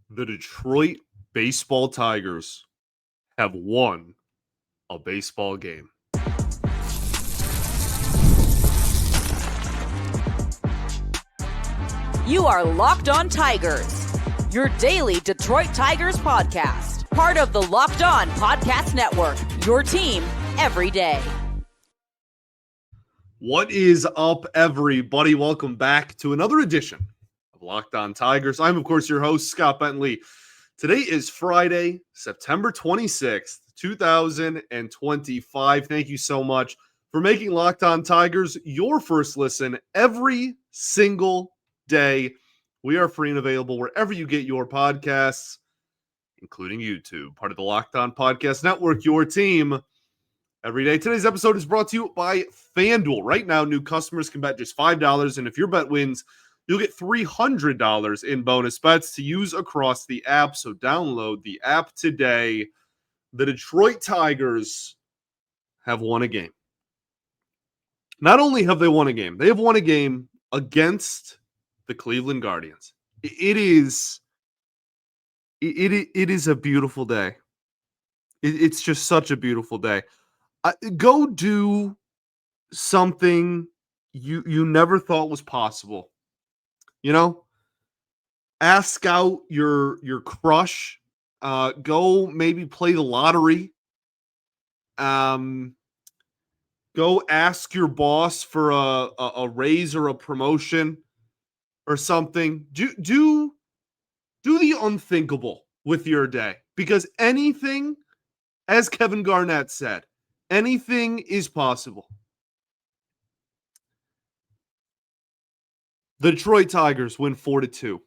The Detroit Baseball Tigers have won a baseball game. You are Locked On Tigers, your daily Detroit Tigers podcast. Part of the Locked On Podcast Network, your team every day. What is up, everybody? Welcome back to another edition of Locked On Tigers. I'm, of course, your host, Scott Bentley. Today is Friday, September 26th, 2025. Thank you so much for making Locked On Tigers your first listen every single day. We are free and available wherever you get your podcasts, including YouTube, part of the Locked On Podcast Network, your team every day. Today's episode is brought to you by FanDuel. Right now, new customers can bet just $5, and if your bet wins, you'll get $300 in bonus bets to use across the app. So download the app today. The Detroit Tigers have won a game. Not only have they won a game, they have won a game against the Cleveland Guardians. It is a beautiful day. It's just such a beautiful day. Go do something you never thought was possible. You know, ask out your crush. Go maybe play the lottery. Go ask your boss for a raise or a promotion or something. Do the unthinkable with your day, because anything, as Kevin Garnett said, anything is possible. The Detroit Tigers win 4-2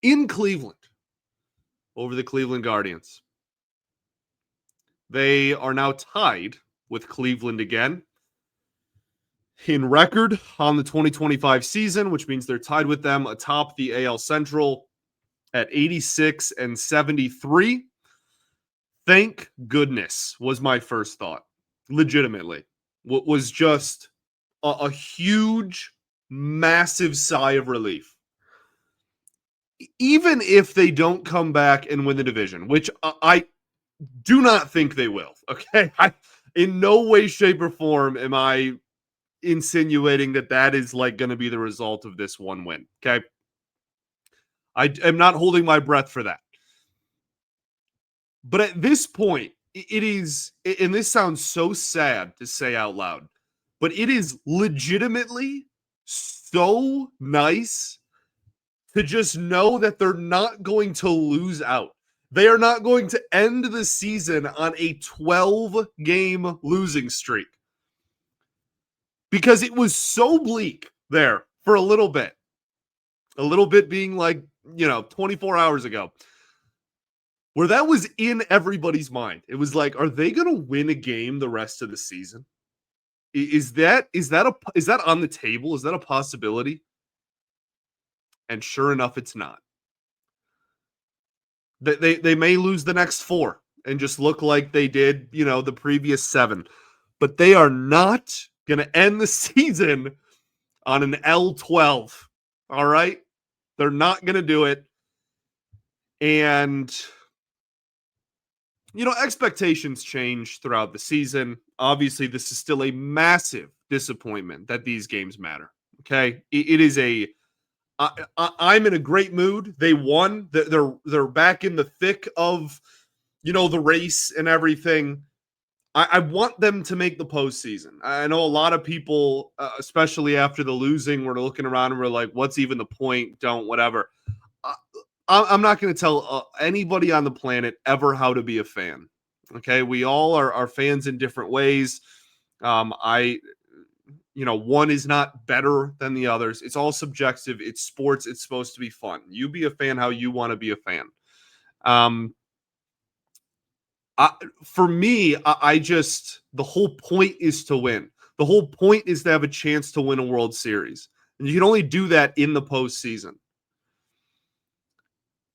in Cleveland over the Cleveland Guardians. They are now tied with Cleveland again in record on the 2025 season, which means they're tied with them atop the AL Central at 86 and 73. Thank goodness was my first thought. Legitimately. What was just a huge, massive sigh of relief. Even if they don't come back and win the division, which I do not think they will, okay? In no way, shape, or form am I insinuating that is like going to be the result of this one win, okay? I am not holding my breath for that. But at this point, it is, and this sounds so sad to say out loud, but it is legitimately so nice to just know that they're not going to lose out. They are not going to end the season on a 12-game losing streak. Because it was so bleak there for a little bit. A little bit being like, 24 hours ago, where that was in everybody's mind. It was like, are they going to win a game the rest of the season? Is that on the table? Is that a possibility? And sure enough, it's not. They may lose the next 4 and just look like they did, the previous 7. But they are not going to end the season on an L12. All right? They're not going to do it. And expectations change throughout the season. Obviously, this is still a massive disappointment that these games matter. Okay, it is a. I'm in a great mood. They won. They're back in the thick of, the race and everything. I want them to make the postseason. I know a lot of people, especially after the losing, were looking around and were like, "What's even the point? Don't whatever." I'm not going to tell anybody on the planet ever how to be a fan. Okay, we all are fans in different ways. One is not better than the others. It's all subjective. It's sports. It's supposed to be fun. You be a fan how you want to be a fan. For me, the whole point is to win. The whole point is to have a chance to win a World Series. And you can only do that in the postseason.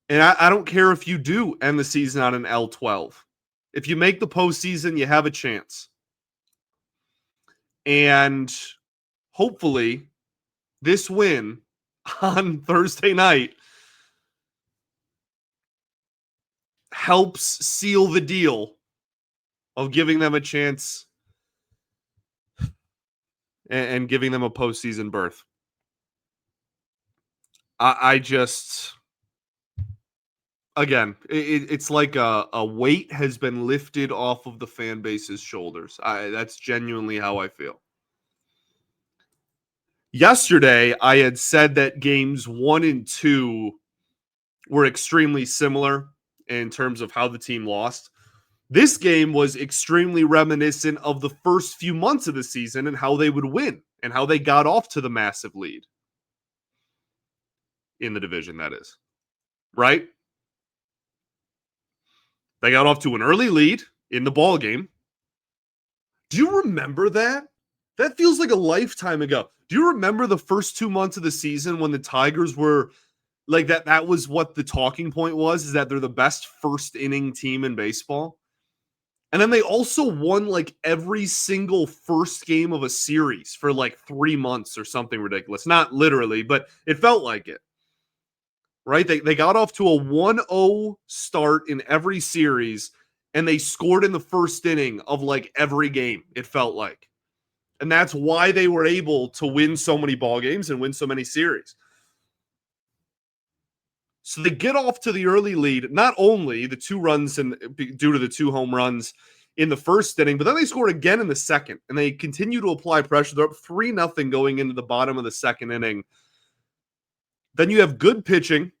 And I don't care if you do end the season on an L12. If you make the postseason, you have a chance. And hopefully, this win on Thursday night helps seal the deal of giving them a chance and giving them a postseason berth. I just, again, it's like a weight has been lifted off of the fan base's shoulders. That's genuinely how I feel. Yesterday, I had said that games 1 and 2 were extremely similar in terms of how the team lost. This game was extremely reminiscent of the first few months of the season and how they would win and how they got off to the massive lead in the division, that is. Right? They got off to an early lead in the ball game. Do you remember that? That feels like a lifetime ago. Do you remember the first 2 months of the season when the Tigers were like that? That was what the talking point was, is that they're the best first inning team in baseball. And then they also won like every single first game of a series for like 3 months or something ridiculous. Not literally, but it felt like it. Right? They got off to a 1-0 start in every series, and they scored in the first inning of like every game, it felt like. And that's why they were able to win so many ball games and win so many series. So they get off to the early lead, not only the 2 runs and due to the 2 home runs in the first inning, but then they scored again in the second, and they continue to apply pressure. They're up 3-0 going into the bottom of the second inning. Then you have good pitching,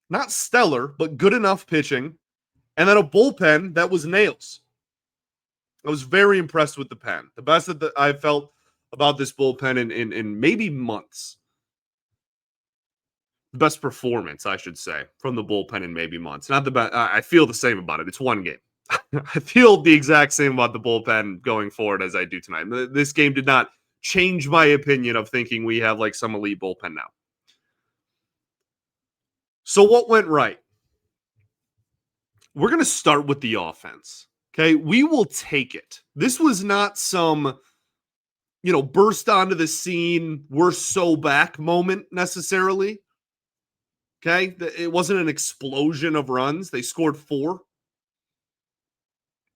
not stellar, but good enough pitching, and then a bullpen that was nails. I was very impressed with the pen. The best that I felt about this bullpen in maybe months. The best performance, I should say, from the bullpen in maybe months. Not the best. I feel the same about it. It's one game. I feel the exact same about the bullpen going forward as I do tonight. This game did not change my opinion of thinking we have like some elite bullpen now. So what went right? We're going to start with the offense. Okay, we will take it. This was not some, burst onto the scene, we're so back moment necessarily. Okay, it wasn't an explosion of runs. They scored 4.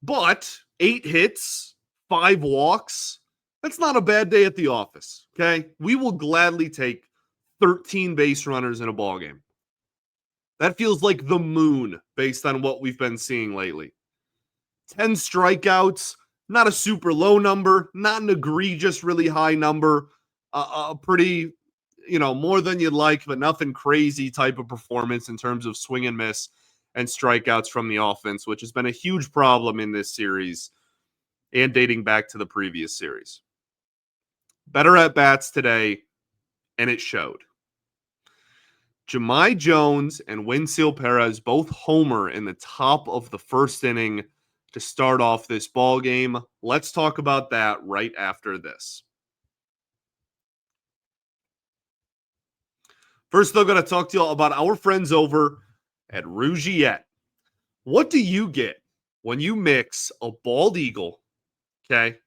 But 8 hits, 5 walks, that's not a bad day at the office. Okay, we will gladly take 13 base runners in a ball game. That feels like the moon based on what we've been seeing lately. 10 strikeouts, not a super low number, not an egregious, really high number. A pretty, more than you'd like, but nothing crazy type of performance in terms of swing and miss and strikeouts from the offense, which has been a huge problem in this series and dating back to the previous series. Better at bats today, and it showed. Jahmai Jones and Wenceel Perez both homer in the top of the first inning to start off this ball game. Let's talk about that right after this. First, though, going to talk to you all about our friends over at Rougiette. What do you get when you mix a bald eagle? Okay,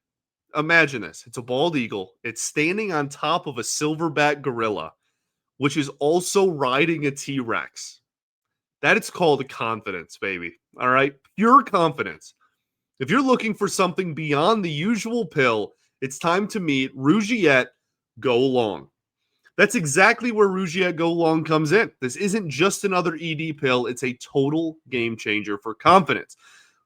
imagine this. It's a bald eagle. It's standing on top of a silverback gorilla, which is also riding a T-Rex. That is called confidence, baby. All right? Pure confidence. If you're looking for something beyond the usual pill, it's time to meet Rougiette Go Long. That's exactly where Rougiette Go Long comes in. This isn't just another ED pill. It's a total game changer for confidence.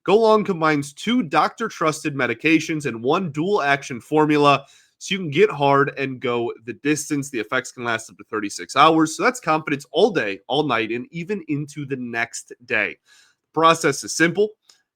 Go Long combines 2 doctor-trusted medications and 1 dual-action formula, so you can get hard and go the distance. The effects can last up to 36 hours. So that's confidence all day, all night, and even into the next day. The process is simple.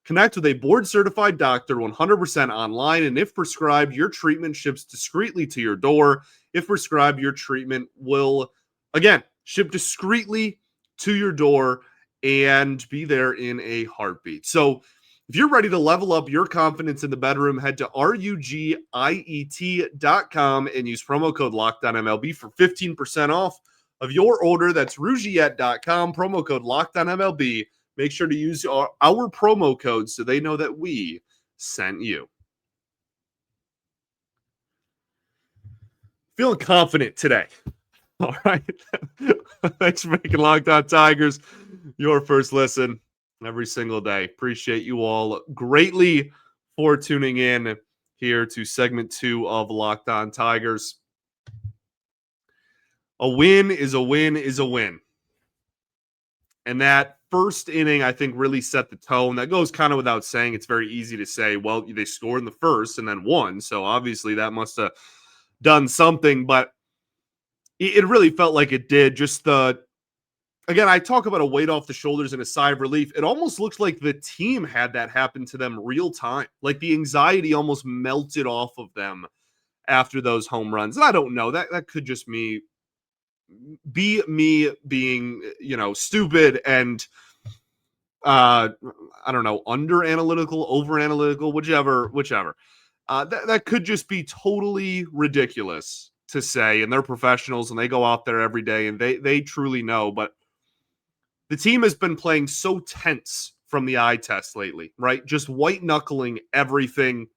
Connect with a board-certified doctor 100% online, and if prescribed, your treatment ships discreetly to your door. If prescribed, your treatment will, again, ship discreetly to your door and be there in a heartbeat. So if you're ready to level up your confidence in the bedroom, head to RUGIET.com and use promo code LOCKEDONMLB for 15% off of your order. That's RUGIET.com, promo code LOCKEDONMLB. Make sure to use our promo code so they know that we sent you. Feeling confident today. All right. Thanks for making Locked On Tigers your first listen Every single day. Appreciate you all greatly for tuning in here to segment 2 of Locked On Tigers. A win is a win is a win. And that first inning, I think, really set the tone. That goes kind of without saying. It's very easy to say, well, they scored in the first and then won. So obviously that must have done something. But it really felt like it did. Just again, I talk about a weight off the shoulders and a sigh of relief. It almost looked like the team had that happen to them real time. Like the anxiety almost melted off of them after those home runs. And I don't know. That could just be me being, stupid and I don't know, under analytical, over analytical, whichever. That could just be totally ridiculous to say. And they're professionals and they go out there every day and they truly know. But the team has been playing so tense from the eye test lately, right? Just white knuckling everything.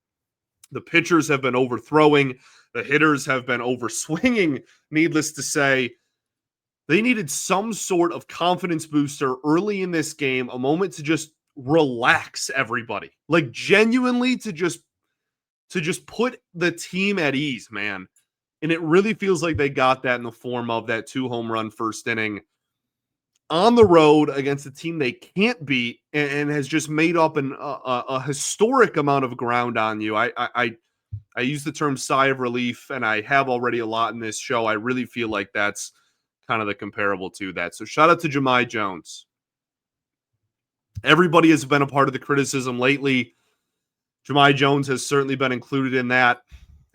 The pitchers have been overthrowing. The hitters have been overswinging. Needless to say, they needed some sort of confidence booster early in this game, a moment to just relax everybody. Like genuinely to just put the team at ease, man. And it really feels like they got that in the form of that 2-home run first inning on the road against a team they can't beat and has just made up a historic amount of ground on you. I use the term sigh of relief, and I have already a lot in this show. I really feel like that's kind of the comparable to that. So shout out to Jahmai Jones. Everybody has been a part of the criticism lately. Jahmai Jones has certainly been included in that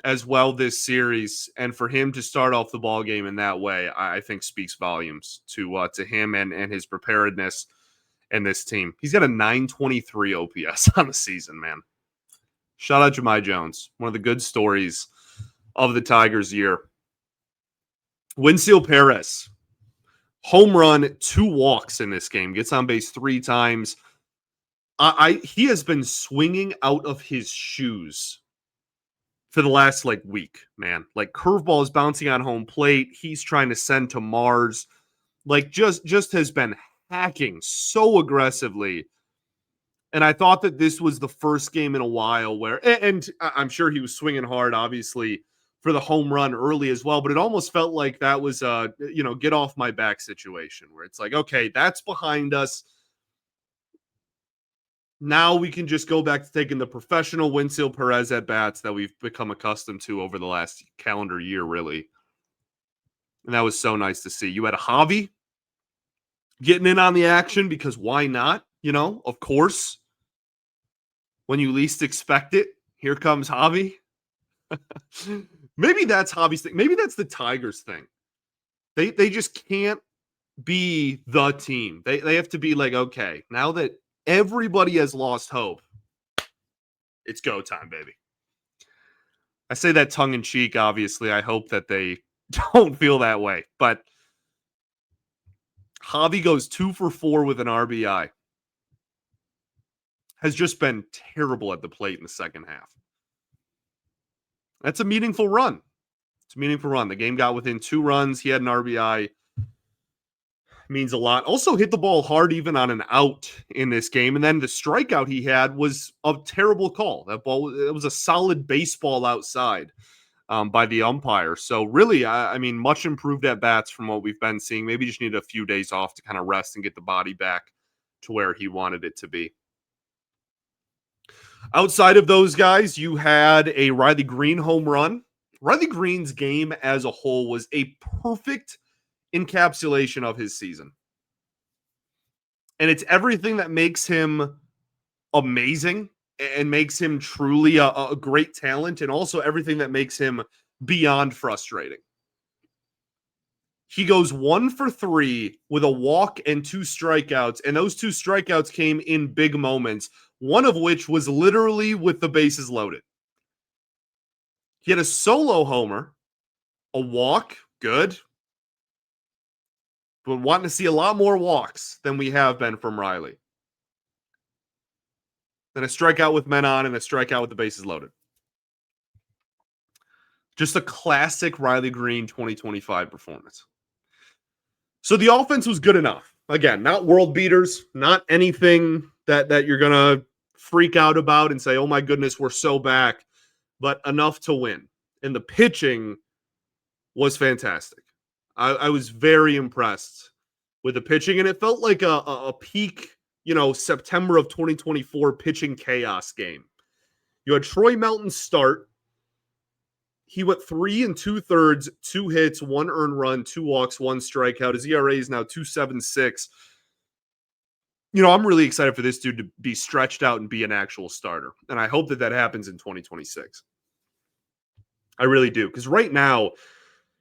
as well this series, and for him to start off the ball game in that way, I think speaks volumes to him and his preparedness and this team. He's got a 923 OPS on the season, man. Shout out Jahmai Jones, one of the good stories of the Tigers' year. Winfield Perez, home run, 2 walks in this game, gets on base 3 times. He has been swinging out of his shoes for the last week, man. Like curveball is bouncing on home plate. He's trying to send to Mars. Like just has been hacking so aggressively. And I thought that this was the first game in a while where, and I'm sure he was swinging hard, obviously, for the home run early as well. But it almost felt like that was a, get off my back situation where it's like, okay, that's behind us. Now we can just go back to taking the professional Winfield Perez at bats that we've become accustomed to over the last calendar year, really. And that was so nice to see. You had Javi getting in on the action because why not? Of course. When you least expect it, here comes Javi. Maybe that's Javi's thing. Maybe that's the Tigers thing. They just can't be the team. They have to be like, okay, now that everybody has lost hope, it's go time, baby. I say that tongue in cheek, obviously. I hope that they don't feel that way. But Javi goes 2 for 4 with an RBI. Has just been terrible at the plate in the second half. That's a meaningful run. It's a meaningful run. The game got within 2 runs. He had an RBI. Means a lot. Also hit the ball hard even on an out in this game. And then the strikeout he had was a terrible call. That ball, it was a solid baseball outside by the umpire. So really, I mean, much improved at bats from what we've been seeing. Maybe just need a few days off to kind of rest and get the body back to where he wanted it to be. Outside of those guys, you had a Riley Greene home run. Riley Greene's game as a whole was a perfect encapsulation of his season. And it's everything that makes him amazing and makes him truly a great talent, and also everything that makes him beyond frustrating. He goes 1 for 3 with a walk and 2 strikeouts, and those 2 strikeouts came in big moments, one of which was literally with the bases loaded. He had a solo homer, a walk, good, but wanting to see a lot more walks than we have been from Riley. Then a strikeout with men on and a strikeout with the bases loaded. Just a classic Riley Greene 2025 performance. So the offense was good enough. Again, not world beaters, not anything that you're going to freak out about and say, oh my goodness, we're so back, but enough to win. And the pitching was fantastic. I was very impressed with the pitching, and it felt like a peak, September of 2024 pitching chaos game. You had Troy Melton start. He went 3 2/3, 2 hits, 1 earned run, 2 walks, 1 strikeout. His ERA is now 2.76. I'm really excited for this dude to be stretched out and be an actual starter. And I hope that happens in 2026. I really do. Because right now,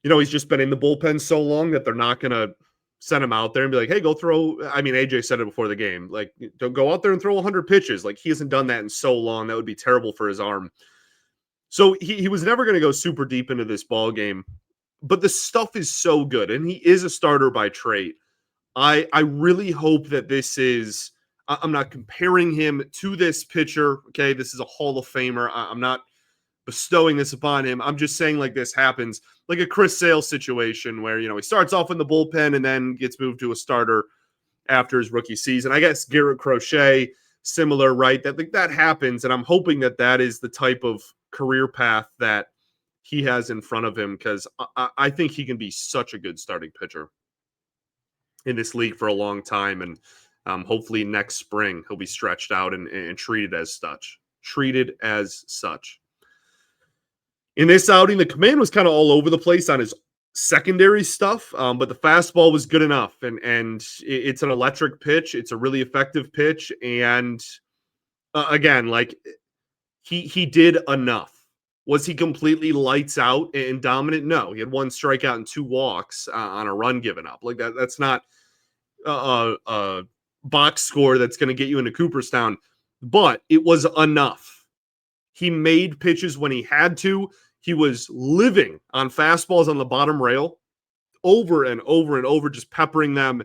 he's just been in the bullpen so long that they're not going to send him out there and be like, hey, go throw. I mean, AJ said it before the game. Like, don't go out there and throw 100 pitches. Like, he hasn't done that in so long. That would be terrible for his arm. So he was never going to go super deep into this ball game. But the stuff is so good. And he is a starter by trade. I really hope that this is, I'm not comparing him to this pitcher. Okay. This is a Hall of Famer. I'm not bestowing this upon him. I'm just saying like this happens, like a Chris Sale situation where, he starts off in the bullpen and then gets moved to a starter after his rookie season. I guess Garrett Crochet, similar, right? That happens. And I'm hoping that is the type of career path that he has in front of him, because I think he can be such a good starting pitcher in this league for a long time. And hopefully next spring he'll be stretched out and treated as such. In this outing, the command was kind of all over the place on his secondary stuff, but the fastball was good enough. And it's an electric pitch. It's a really effective pitch. And again, like he did enough. Was he completely lights out and dominant? No, he had 1 strikeout and 2 walks on a run given up. Like that's not a box score that's going to get you into Cooperstown, but it was enough. He made pitches when he had to. He was living on fastballs on the bottom rail over and over and over, just peppering them.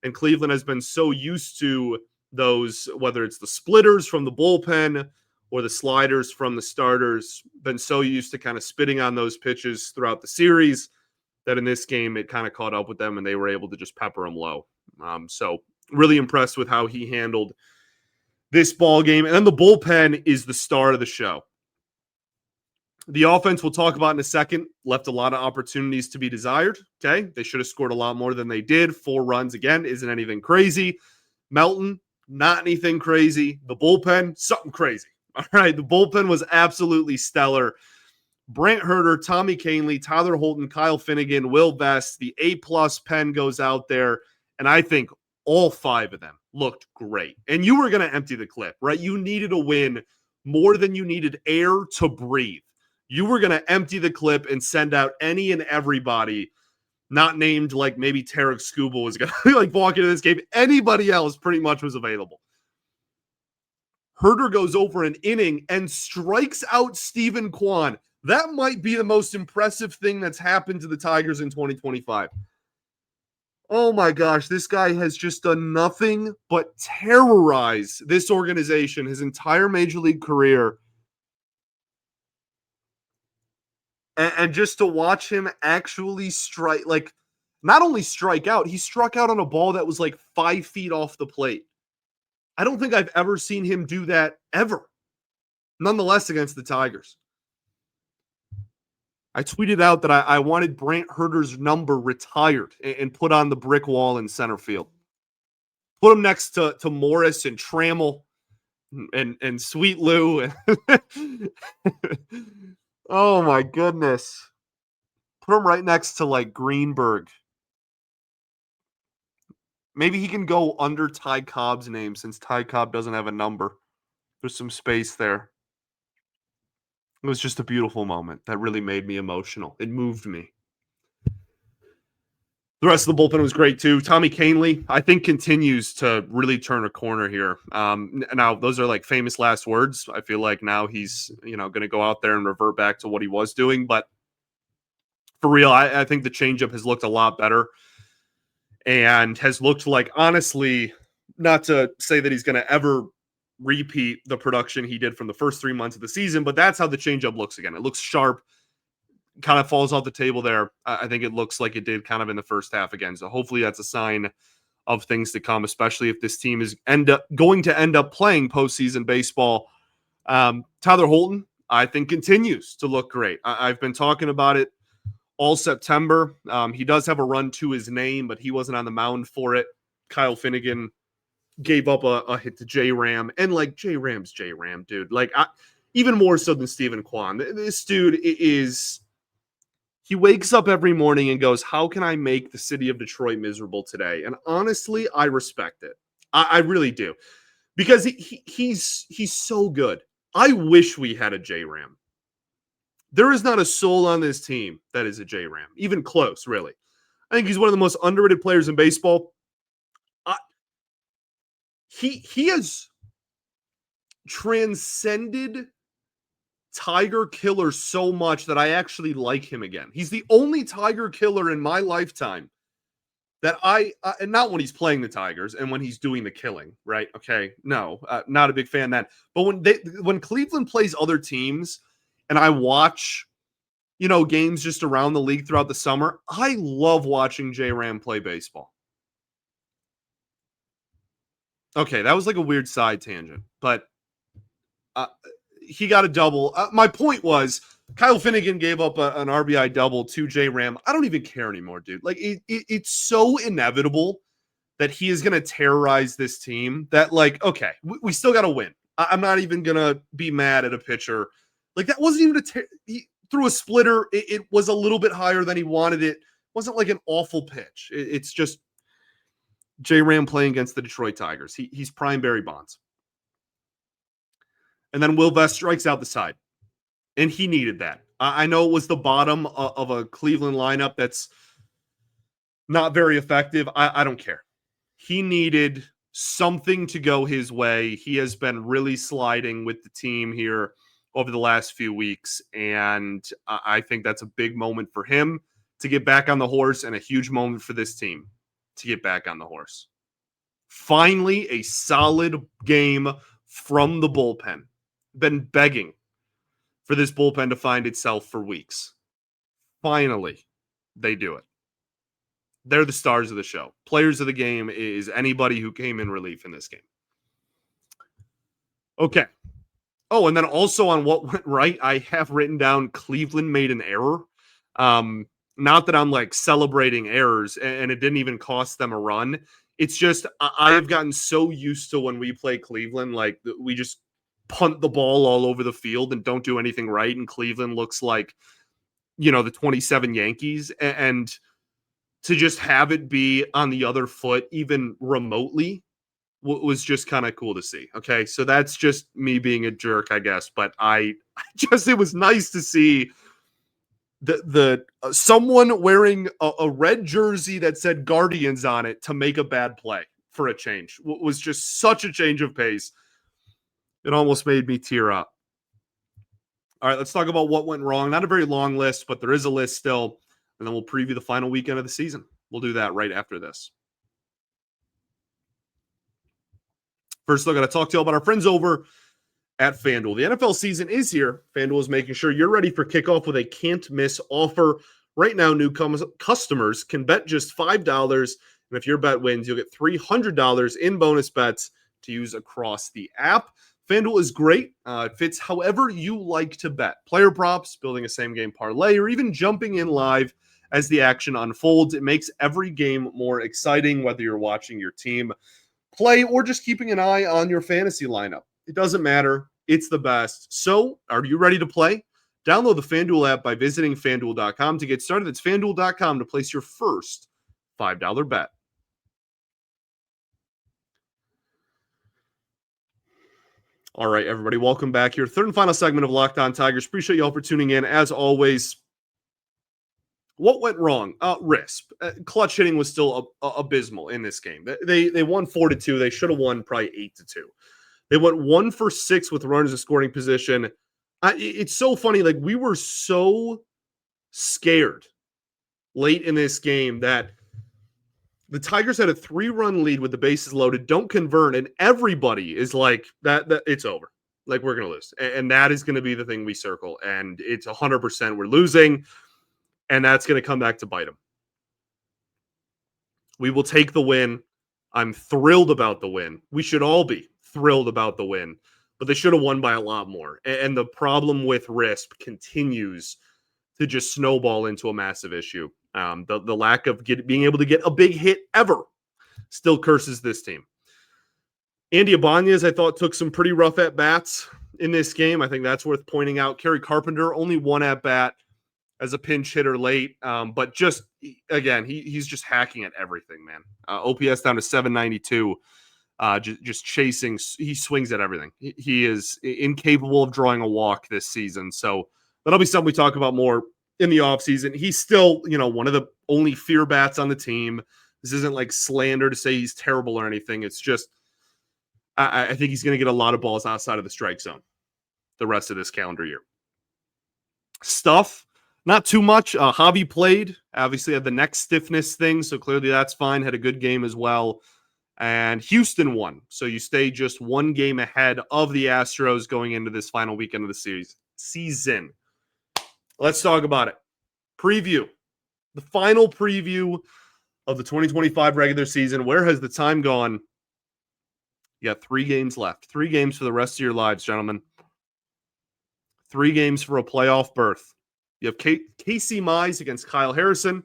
And Cleveland has been so used to those, whether it's the splitters from the bullpen or the sliders from the starters, been so used to kind of spitting on those pitches throughout the series that in this game it kind of caught up with them and they were able to just pepper them low. So really impressed with how he handled this ball game. And then the bullpen is the star of the show. The offense we'll talk about in a second left a lot of opportunities to be desired. Okay. They should have scored a lot more than they did. 4 runs again isn't anything crazy. Melton, not anything crazy. The bullpen, something crazy. All right. The bullpen was absolutely stellar. Brant Herter, Tommy Kahnle, Tyler Holton, Kyle Finnegan, Will Vest, the A+ pen goes out there. And I think all 5 of them looked great. And you were going to empty the clip, right? You needed a win more than you needed air to breathe. You were going to empty the clip and send out any and everybody not named, like maybe Tarek Skubal was going to like walk into this game. Anybody else pretty much was available. Herter goes over an inning and strikes out Stephen Kwan. That might be the most impressive thing that's happened to the Tigers in 2025. Oh my gosh, this guy has just done nothing but terrorize this organization his entire major league career. And just to watch him actually strike, like not only strike out, he struck out on a ball that was like 5 feet off the plate. I don't think I've ever seen him do that ever. Nonetheless, against the Tigers. I tweeted out that I wanted Brant Herter's number retired and put on the brick wall in center field. Put him next to Morris and Trammell and Sweet Lou. Oh my goodness. Put him right next to like Greenberg. Maybe he can go under Ty Cobb's name since Ty Cobb doesn't have a number. There's some space there. It was just a beautiful moment that really made me emotional. It moved me. The rest of the bullpen was great too. Tommy Kahnle, I think, continues to really turn a corner here. Now, those are like famous last words. I feel like now he's, going to go out there and revert back to what he was doing. But for real, I think the changeup has looked a lot better and has looked like, honestly, not to say that he's going to ever repeat the production he did from the first 3 months of the season, but that's how the changeup looks again. It looks sharp. Kind of falls off the table there. I think it looks like it did kind of in the first half again. So hopefully that's a sign of things to come, especially if this team is going to end up playing postseason baseball. Tyler Holton, I think, continues to look great. I've been talking about it all September. He does have a run to his name, but he wasn't on the mound for it. Kyle Finnegan gave up a hit to J-Ram, and like J-Ram's J-Ram, dude. Like even more so than Stephen Kwan. This dude is. He wakes up every morning and goes, how can I make the city of Detroit miserable today? And honestly, I respect it. I really do. Because he's so good. I wish we had a J-Ram. There is not a soul on this team that is a J-Ram. Even close, really. I think he's one of the most underrated players in baseball. He has transcended Tiger Killer so much that I actually like him again. He's the only Tiger Killer in my lifetime that and not when he's playing the Tigers and when he's doing the killing, right? Okay, no, not a big fan of that. But when Cleveland plays other teams and I watch, games just around the league throughout the summer, I love watching J-Ram play baseball. Okay, that was like a weird side tangent, but he got a double. My point was Kyle Finnegan gave up an RBI double to J-Ram. I don't even care anymore, dude. Like it's so inevitable that he is going to terrorize this team that like, okay, we still got to win. I'm not even going to be mad at a pitcher. Like that wasn't even he threw a splitter. It was a little bit higher than he wanted it. It wasn't like an awful pitch. It's just J-Ram playing against the Detroit Tigers. He's prime Barry Bonds. And then Will Vest strikes out the side. And he needed that. I know it was the bottom of a Cleveland lineup that's not very effective. I don't care. He needed something to go his way. He has been really sliding with the team here over the last few weeks. And I think that's a big moment for him to get back on the horse and a huge moment for this team to get back on the horse. Finally, a solid game from the bullpen. Been begging for this bullpen to find itself for weeks. Finally, they do it. They're the stars of the show. Players of the game is anybody who came in relief in this game. Okay. Oh, and then also on what went right, I have written down Cleveland made an error. Not that I'm like celebrating errors, and it didn't even cost them a run. It's just I've gotten so used to when we play Cleveland, like we just punt the ball all over the field and don't do anything right. And Cleveland looks like, the 27 Yankees. And to just have it be on the other foot, even remotely, was just kind of cool to see. Okay. So that's just me being a jerk, I guess. But it was nice to see the someone wearing a red jersey that said Guardians on it to make a bad play for a change. It was just such a change of pace. It almost made me tear up. All right, let's talk about what went wrong. Not a very long list, but there is a list still. And then we'll preview the final weekend of the season. We'll do that right after this. First, I got to talk to you about our friends over at FanDuel. The NFL season is here. FanDuel is making sure you're ready for kickoff with a can't-miss offer. Right now, new customers can bet just $5. And if your bet wins, you'll get $300 in bonus bets to use across the app. FanDuel is great. It fits however you like to bet. Player props, building a same-game parlay, or even jumping in live as the action unfolds. It makes every game more exciting, whether you're watching your team play or just keeping an eye on your fantasy lineup. It doesn't matter. It's the best. So, are you ready to play? Download the FanDuel app by visiting FanDuel.com to get started. It's FanDuel.com to place your first $5 bet. All right, everybody, welcome back here. Third and final segment of Locked On Tigers. Appreciate you all for tuning in. As always, what went wrong? RISP. Clutch hitting was still abysmal in this game. They won 4-2. They should have won probably 8-2. They went 1 for 6 with runners in scoring position. It's so funny. Like, we were so scared late in this game that the Tigers had a 3-run lead with the bases loaded, don't convert, and everybody is like, that it's over. Like, we're going to lose. And that is going to be the thing we circle. And it's 100% we're losing, and that's going to come back to bite them. We will take the win. I'm thrilled about the win. We should all be thrilled about the win, but they should have won by a lot more. And the problem with RISP continues to just snowball into a massive issue. The lack of being able to get a big hit ever still curses this team. Andy Ibanez, I thought, took some pretty rough at-bats in this game. I think that's worth pointing out. Kerry Carpenter, only one at-bat as a pinch hitter late. But just, again, he's just hacking at everything, man. OPS down to 792. Just chasing. He swings at everything. He is incapable of drawing a walk this season. So that'll be something we talk about more in the offseason. He's still, one of the only fear bats on the team. This isn't like slander to say he's terrible or anything. It's just, I think he's going to get a lot of balls outside of the strike zone the rest of this calendar year. Stuff, not too much. Javi played, obviously had the neck stiffness thing, so clearly that's fine. Had a good game as well. And Houston won. So you stay just one game ahead of the Astros going into this final weekend of the season. Let's talk about it. Preview. The final preview of the 2025 regular season. Where has the time gone? You got 3 games left. 3 games for the rest of your lives, gentlemen. 3 games for a playoff berth. You have Casey Mize against Kyle Harrison,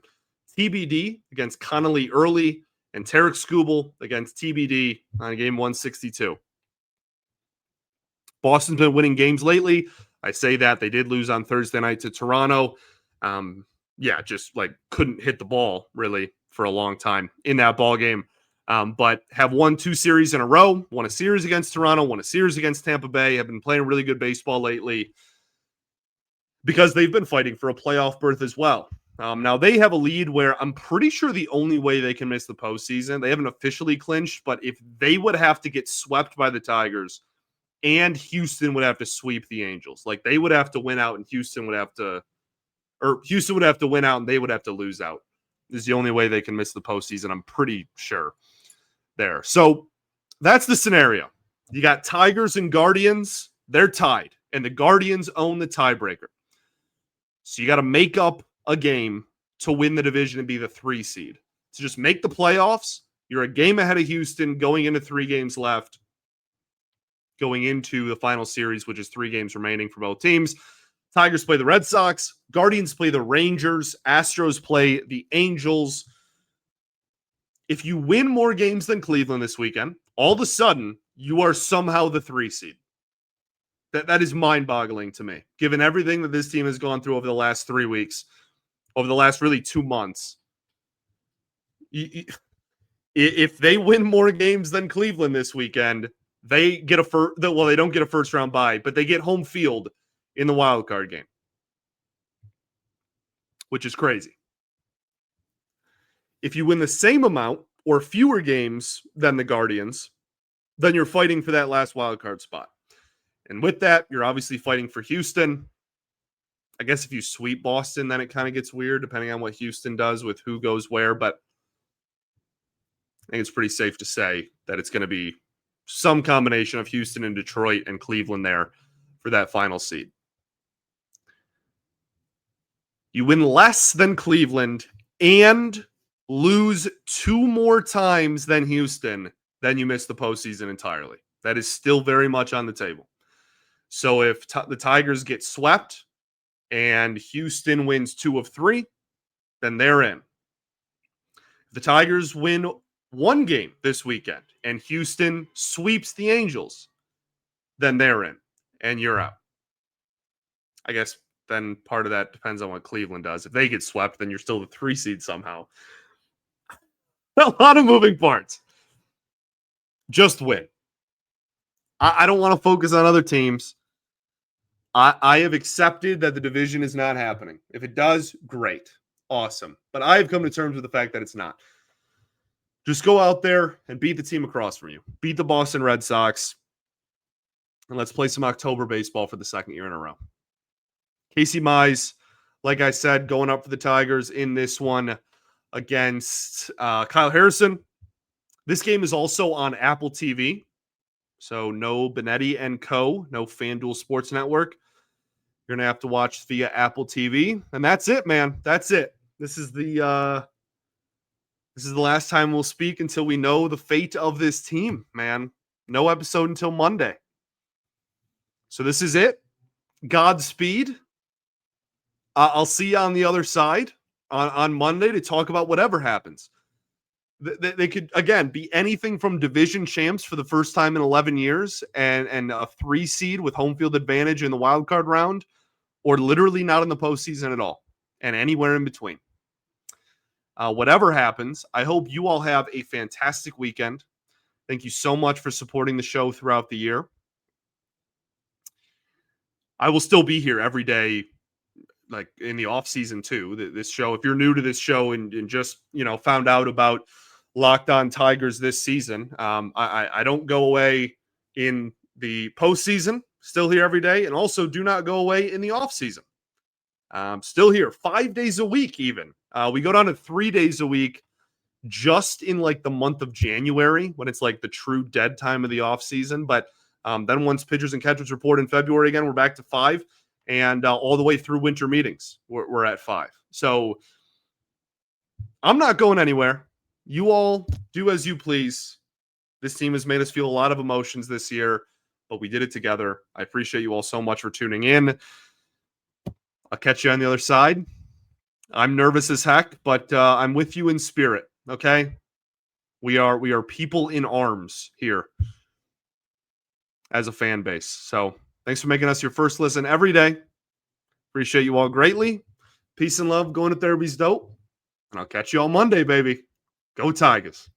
TBD against Connolly Early, and Tarek Skubal against TBD on game 162. Boston's been winning games lately. I say that. They did lose on Thursday night to Toronto. Just like couldn't hit the ball really for a long time in that ball game. But have won 2 series in a row, won a series against Toronto, won a series against Tampa Bay, have been playing really good baseball lately because they've been fighting for a playoff berth as well. Now they have a lead where I'm pretty sure the only way they can miss the postseason, they haven't officially clinched, but if they would have to get swept by the Tigers and Houston would have to sweep the Angels, like they would have to win out and Houston would have to win out and they would have to lose out. This is the only way they can miss the postseason, I'm pretty sure. There. So that's the scenario. You got Tigers and Guardians. They're tied, and the Guardians own the tiebreaker. So you got to make up a game to win the division and be the 3 seed. So just make the playoffs. You're a game ahead of Houston going into 3 games left, going into the final series, which is 3 games remaining for both teams. Tigers play the Red Sox. Guardians play the Rangers. Astros play the Angels. If you win more games than Cleveland this weekend, all of a sudden, you are somehow the 3 seed. That is mind-boggling to me, given everything that this team has gone through over the last 3 weeks, over the last really 2 months. If they win more games than Cleveland this weekend, they get they don't get a first-round bye, but they get home field in the wild card game, which is crazy. If you win the same amount or fewer games than the Guardians, then you're fighting for that last wildcard spot. And with that, you're obviously fighting for Houston. I guess if you sweep Boston, then it kind of gets weird depending on what Houston does with who goes where. But I think it's pretty safe to say that it's going to be some combination of Houston and Detroit and Cleveland there for that final seed. You win less than Cleveland and lose 2 more times than Houston, then you miss the postseason entirely. That is still very much on the table. So if the Tigers get swept and Houston wins 2 of 3, then they're in. If the Tigers win 1 game this weekend and Houston sweeps the Angels, then they're in and you're out. I guess then part of that depends on what Cleveland does. If they get swept, then you're still the 3 seed somehow. A lot of moving parts. Just win. I don't want to focus on other teams. I have accepted that the division is not happening. If it does, great. Awesome. But I have come to terms with the fact that it's not. Just go out there and beat the team across from you. Beat the Boston Red Sox. And let's play some October baseball for the 2nd year in a row. Casey Mize, like I said, going up for the Tigers in this one against Kyle Harrison. This game is also on Apple TV. So no Benetti and Co., no FanDuel Sports Network. You're going to have to watch via Apple TV. And that's it, man. That's it. This is the This is the last time we'll speak until we know the fate of this team, man. No episode until Monday. So this is it. Godspeed. I'll see you on the other side on Monday to talk about whatever happens. They could, again, be anything from division champs for the first time in 11 years and a 3 seed with home field advantage in the wild card round, or literally not in the postseason at all, and anywhere in between. Whatever happens, I hope you all have a fantastic weekend. Thank you so much for supporting the show throughout the year. I will still be here every day, like in the off season too. This show, if you're new to this show and just, found out about Locked On Tigers this season, I don't go away in the postseason. Still here every day, and also do not go away in the off season. Still here 5 days a week. Even we go down to 3 days a week just in like the month of January, when it's like the true dead time of the off season. But then once pitchers and catchers report in February again, we're back to 5, and all the way through winter meetings, we're at 5. So I'm not going anywhere. You all do as you please. This team has made us feel a lot of emotions this year, but we did it together. I appreciate you all so much for tuning in. I'll catch you on the other side. I'm nervous as heck, but I'm with you in spirit. Okay, we are people in arms here as a fan base. So thanks for making us your first listen every day. Appreciate you all greatly. Peace and love. Going to therapy's dope, and I'll catch you on Monday, baby. Go Tigers.